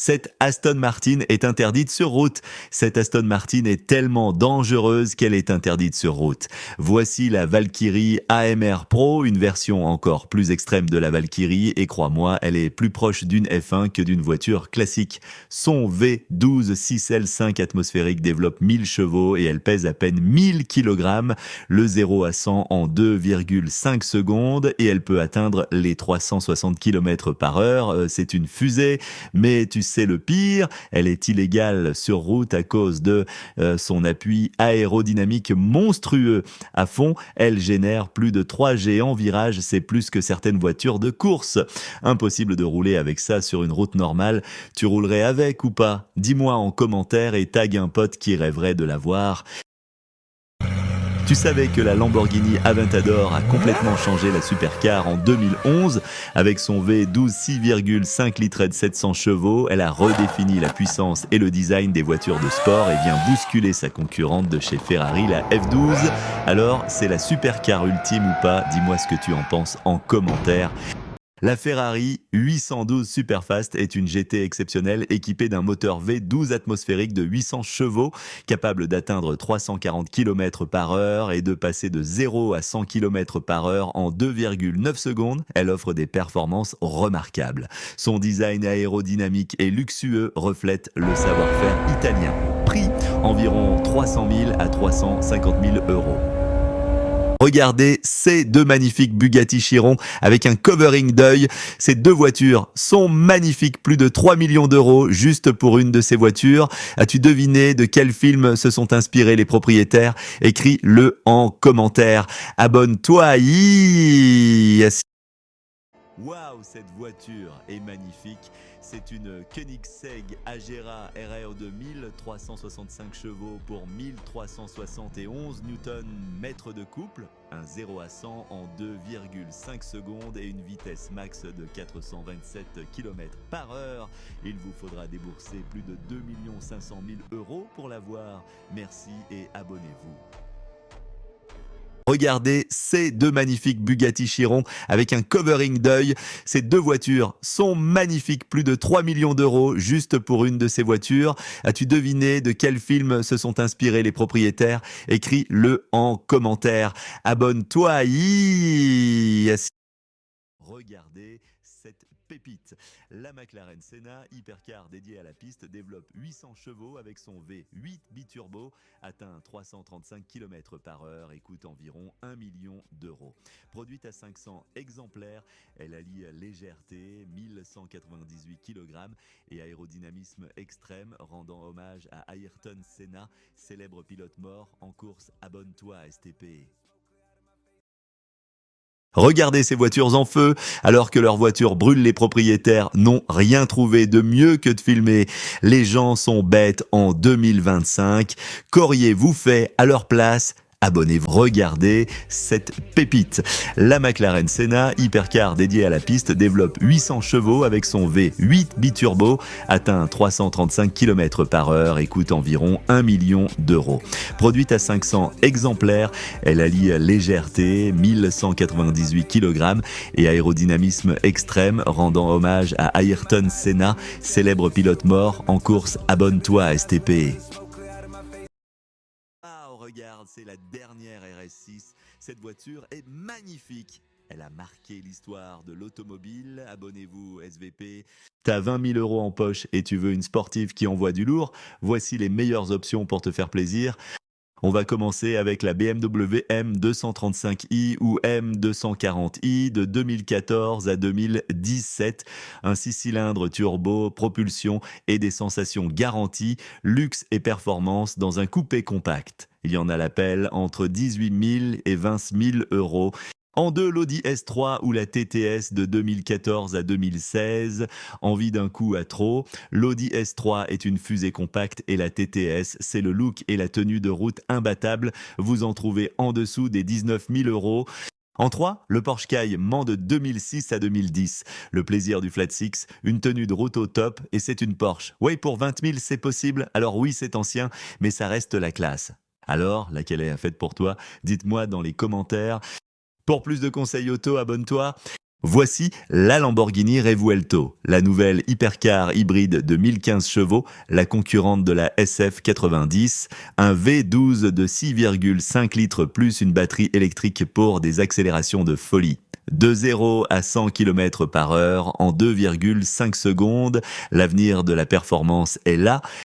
Cette Aston Martin est interdite sur route. Cette Aston Martin est tellement dangereuse qu'elle est interdite sur route. Voici la Valkyrie AMR Pro, une version encore plus extrême de la Valkyrie et crois-moi, elle est plus proche d'une F1 que d'une voiture classique. Son V12 6L5 atmosphérique développe 1000 chevaux et elle pèse à peine 1000 kg, le 0 à 100 en 2,5 secondes et elle peut atteindre les 360 km par heure. C'est une fusée, mais tu sais le pire, elle est illégale sur route à cause de son appui aérodynamique monstrueux. À fond, elle génère plus de 3G en virage, c'est plus que certaines voitures de course. Impossible de rouler avec ça sur une route normale. Tu roulerais avec ou pas? Dis-moi en commentaire et tag un pote qui rêverait de la voir. Tu savais que la Lamborghini Aventador a complètement changé la supercar en 2011 avec son V12 6,5 litres et 700 chevaux. Elle a redéfini la puissance et le design des voitures de sport et vient bousculer sa concurrente de chez Ferrari, la F12. Alors, c'est la supercar ultime ou pas? Dis-moi ce que tu en penses en commentaire. La Ferrari 812 Superfast est une GT exceptionnelle équipée d'un moteur V12 atmosphérique de 800 chevaux, capable d'atteindre 340 km par heure et de passer de 0 à 100 km par heure en 2,9 secondes. Elle offre des performances remarquables. Son design aérodynamique et luxueux reflète le savoir-faire italien. Prix environ 300 000 à 350 000 euros. Regardez ces deux magnifiques Bugatti Chiron avec un covering d'œil. Ces deux voitures sont magnifiques, plus de 3 millions d'euros juste pour une de ces voitures. As-tu deviné de quel film se sont inspirés les propriétaires? Écris-le en commentaire. Abonne-toi. Waouh, cette voiture est magnifique. C'est une Koenigsegg Agera RR 1365 chevaux pour 1371 Nm de couple, un 0 à 100 en 2,5 secondes et une vitesse max de 427 km par heure. Il vous faudra débourser plus de 2 500 000 euros pour l'avoir. Merci et abonnez-vous. Regardez ces deux magnifiques Bugatti Chiron avec un covering d'œil. Ces deux voitures sont magnifiques, plus de 3 millions d'euros juste pour une de ces voitures. As-tu deviné de quel film se sont inspirés les propriétaires? Écris-le en commentaire. Abonne-toi. Regardez cette pépite. La McLaren Senna, hypercar dédiée à la piste, développe 800 chevaux avec son V8 biturbo, atteint 335 km par heure et coûte environ 1 million d'euros. Produite à 500 exemplaires, elle allie légèreté, 1198 kg et aérodynamisme extrême, rendant hommage à Ayrton Senna, célèbre pilote mort en course. Abonne-toi à STP. Regardez ces voitures en feu, alors que leurs voitures brûlent, les propriétaires n'ont rien trouvé de mieux que de filmer. Les gens sont bêtes en 2025. Qu'auriez-vous fait à leur place? Abonnez-vous, regardez cette pépite. La McLaren Senna, hypercar dédiée à la piste, développe 800 chevaux avec son V8 biturbo, atteint 335 km par heure et coûte environ 1 million d'euros. Produite à 500 exemplaires, elle allie légèreté, 1198 kg et aérodynamisme extrême, rendant hommage à Ayrton Senna, célèbre pilote mort en course. Abonne-toi à STP. Regarde, c'est la dernière RS6. Cette voiture est magnifique. Elle a marqué l'histoire de l'automobile. Abonnez-vous SVP. T'as 20 000 euros en poche et tu veux une sportive qui envoie du lourd? Voici les meilleures options pour te faire plaisir. On va commencer avec la BMW M235i ou M240i de 2014 à 2017. Un 6 cylindres turbo, propulsion et des sensations garanties, luxe et performance dans un coupé compact. Il y en a l'appel entre 18 000 et 20 000 euros. En deux, l'Audi S3 ou la TTS de 2014 à 2016. Envie d'un coup à trop? L'Audi S3 est une fusée compacte et la TTS, c'est le look et la tenue de route imbattable. Vous en trouvez en dessous des 19 000 euros. En 3, le Porsche Cayman de 2006 à 2010. Le plaisir du flat six, une tenue de route au top et c'est une Porsche. Oui, pour 20 000, c'est possible. Alors oui, c'est ancien, mais ça reste la classe. Alors, laquelle est faite pour toi? Dites-moi dans les commentaires. Pour plus de conseils auto, abonne-toi. Voici la Lamborghini Revuelto, la nouvelle hypercar hybride de 1015 chevaux, la concurrente de la SF90, un V12 de 6,5 litres plus une batterie électrique pour des accélérations de folie. De 0 à 100 km par heure en 2,5 secondes, l'avenir de la performance est là